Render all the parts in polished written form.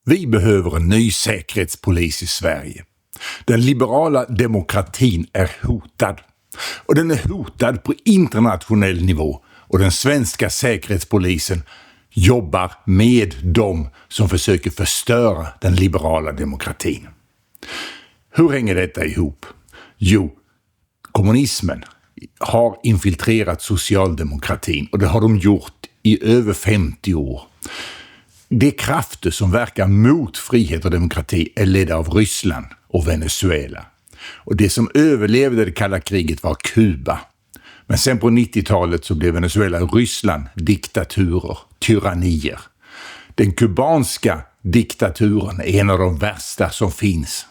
Vi behöver en ny säkerhetspolis i Sverige. Den liberala demokratin är hotad. Och den är hotad på internationell nivå. Och den svenska säkerhetspolisen jobbar med dem som försöker förstöra den liberala demokratin. Hur hänger detta ihop? Jo, kommunismen har infiltrerat socialdemokratin och det har de gjort i över 50 år. De krafter som verkar mot frihet och demokrati är ledda av Ryssland och Venezuela. Och det som överlevde det kalla kriget var Kuba. Men sen på 90-talet så blev Venezuela och Ryssland diktaturer, tyrannier. Den kubanska diktaturen är en av de värsta som finns.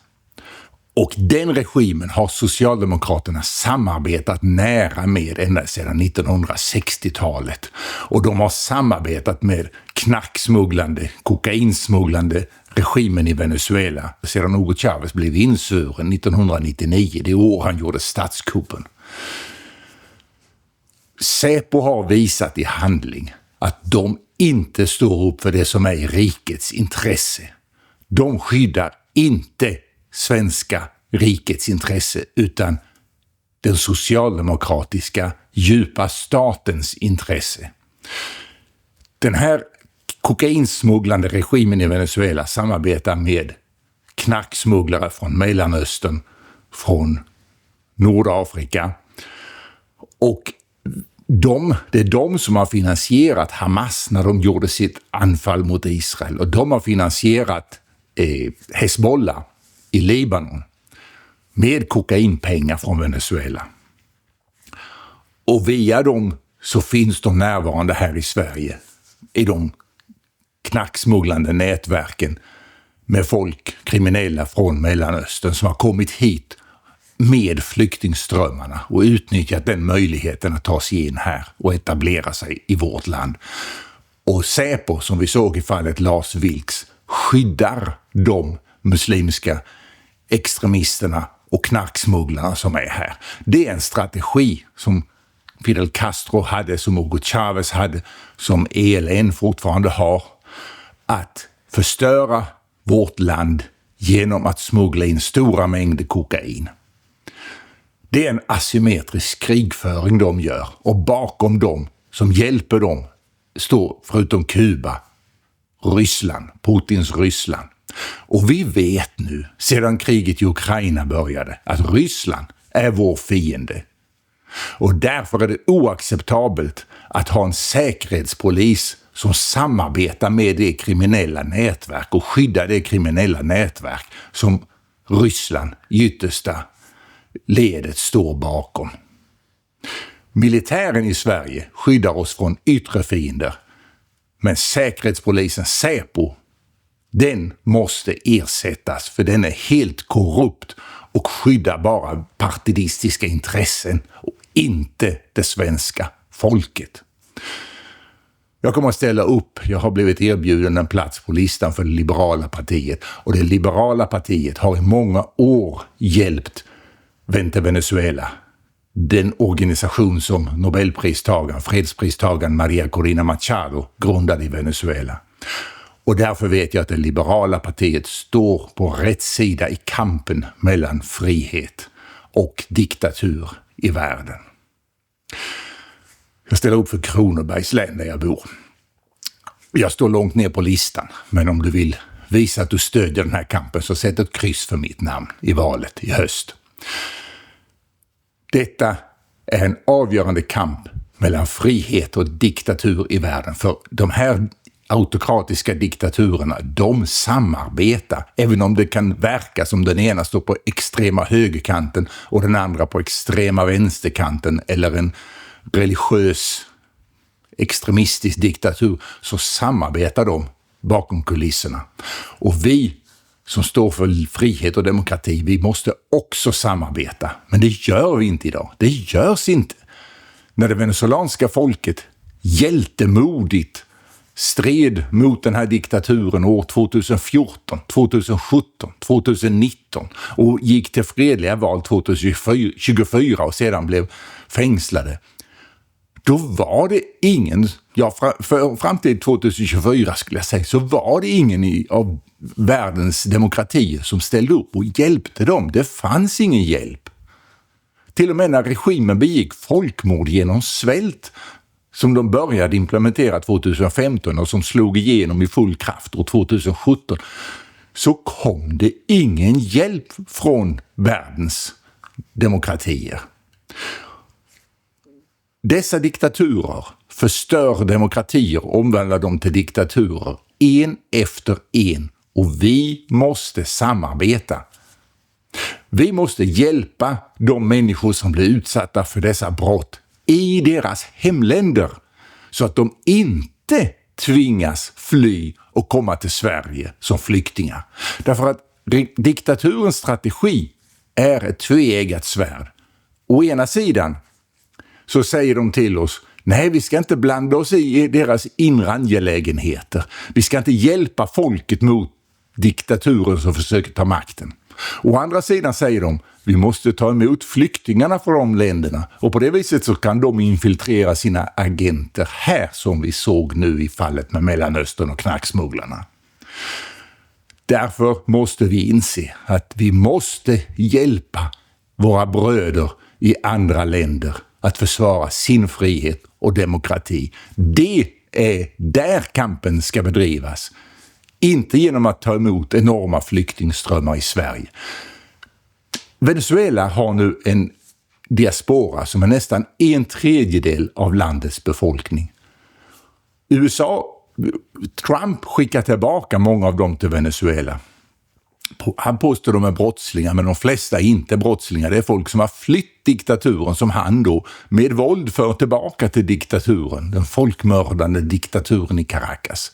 Och den regimen har Socialdemokraterna samarbetat nära med ända sedan 1960-talet. Och de har samarbetat med knarksmugglande, kokainsmugglande regimen i Venezuela sedan Hugo Chávez blev insvuren 1999, det år han gjorde statskuppen. Säpo har visat i handling att de inte står upp för det som är rikets intresse. De skyddar inte svenska rikets intresse utan den socialdemokratiska djupa statens intresse. Den här kokainsmugglande regimen i Venezuela samarbetar med knarksmugglare från Mellanöstern, från Nordafrika och det är de som har finansierat Hamas när de gjorde sitt anfall mot Israel och de har finansierat Hezbollah i Libanon med kokainpengar från Venezuela. Och via dem så finns de närvarande här i Sverige i de knarksmugglande nätverken med folk, kriminella från Mellanöstern som har kommit hit med flyktingströmmarna och utnyttjat den möjligheten att ta sig in här och etablera sig i vårt land. Och Säpo, som vi såg i fallet Lars Vilks, skyddar de muslimska extremisterna och knarksmugglarna som är här. Det är en strategi som Fidel Castro hade, som Hugo Chávez hade, som ELN fortfarande har, att förstöra vårt land genom att smuggla in stora mängder kokain. Det är en asymmetrisk krigföring de gör och bakom dem som hjälper dem står förutom Kuba, Ryssland, Putins Ryssland. Och vi vet nu, sedan kriget i Ukraina började, att Ryssland är vår fiende. Och därför är det oacceptabelt att ha en säkerhetspolis som samarbetar med det kriminella nätverk och skyddar det kriminella nätverk som Ryssland i yttersta ledet står bakom. Militären i Sverige skyddar oss från yttre fiender, men säkerhetspolisen Säpo, den måste ersättas för den är helt korrupt och skyddar bara partidistiska intressen och inte det svenska folket. Jag kommer att ställa upp. Jag har blivit erbjuden en plats på listan för det liberala partiet. Och det liberala partiet har i många år hjälpt Vente Venezuela. Den organisation som Nobelpristagaren, fredspristagaren Maria Corina Machado grundade i Venezuela. Och därför vet jag att det liberala partiet står på rätt sida i kampen mellan frihet och diktatur i världen. Jag ställer upp för Kronobergs län där jag bor. Jag står långt ner på listan, men om du vill visa att du stödjer den här kampen så sätt ett kryss för mitt namn i valet i höst. Detta är en avgörande kamp mellan frihet och diktatur i världen, för de här autokratiska diktaturerna, de samarbetar, även om det kan verka som den ena står på extrema högerkanten och den andra på extrema vänsterkanten eller en religiös extremistisk diktatur, så samarbetar de bakom kulisserna. Och vi som står för frihet och demokrati, vi måste också samarbeta. Men det gör vi inte idag. Det görs inte. När det venezuelanska folket hjältemodigt stred mot den här diktaturen år 2014, 2017, 2019 och gick till fredliga val 2024 och sedan blev fängslade. Då var det ingen, fram till 2024 skulle jag säga, så var det ingen av världens demokratier som ställde upp och hjälpte dem. Det fanns ingen hjälp. Till och med när regimen begick folkmord genom svält som de började implementera 2015 och som slog igenom i full kraft år 2017, så kom det ingen hjälp från världens demokratier. Dessa diktaturer förstör demokratier och omvandlar dem till diktaturer en efter en, och vi måste samarbeta. Vi måste hjälpa de människor som blir utsatta för dessa brott i deras hemländer så att de inte tvingas fly och komma till Sverige som flyktingar. Därför att diktaturens strategi är ett tveeggat svärd. Å ena sidan så säger de till oss: nej, vi ska inte blanda oss i deras inre angelägenheter. Vi ska inte hjälpa folket mot diktaturen som försöker ta makten. Å andra sidan säger de: vi måste ta emot flyktingarna från de länderna, och på det viset så kan de infiltrera sina agenter här, som vi såg nu i fallet med Mellanöstern och knarksmugglarna. Därför måste vi inse att vi måste hjälpa våra bröder i andra länder att försvara sin frihet och demokrati. Det är där kampen ska bedrivas. Inte genom att ta emot enorma flyktingströmmar i Sverige. Venezuela har nu en diaspora som är nästan 1/3 av landets befolkning. Trump skickar tillbaka många av dem till Venezuela. Han påstår de är brottslingar, men de flesta är inte brottslingar. Det är folk som har flytt diktaturen, som han då med våld för tillbaka till diktaturen. Den folkmördande diktaturen i Caracas.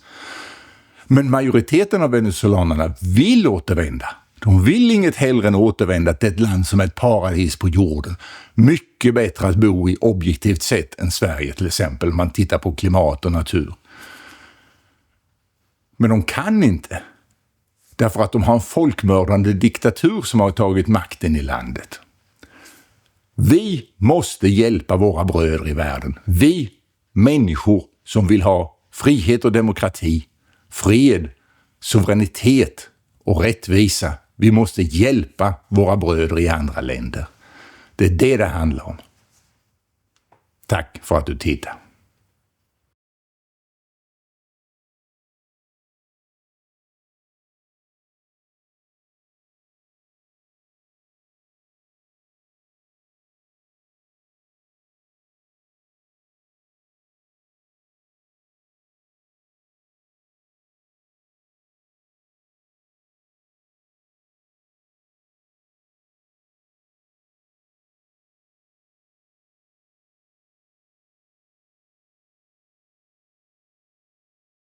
Men majoriteten av venezuelanerna vill återvända. De vill inget hellre än återvända till ett land som är ett paradis på jorden. Mycket bättre att bo i objektivt sett än Sverige till exempel, om man tittar på klimat och natur. Men de kan inte. Därför att de har en folkmördande diktatur som har tagit makten i landet. Vi måste hjälpa våra bröder i världen. Vi människor som vill ha frihet och demokrati, fred, suveränitet och rättvisa. Vi måste hjälpa våra bröder i andra länder. Det är det handlar om. Tack för att du tittar.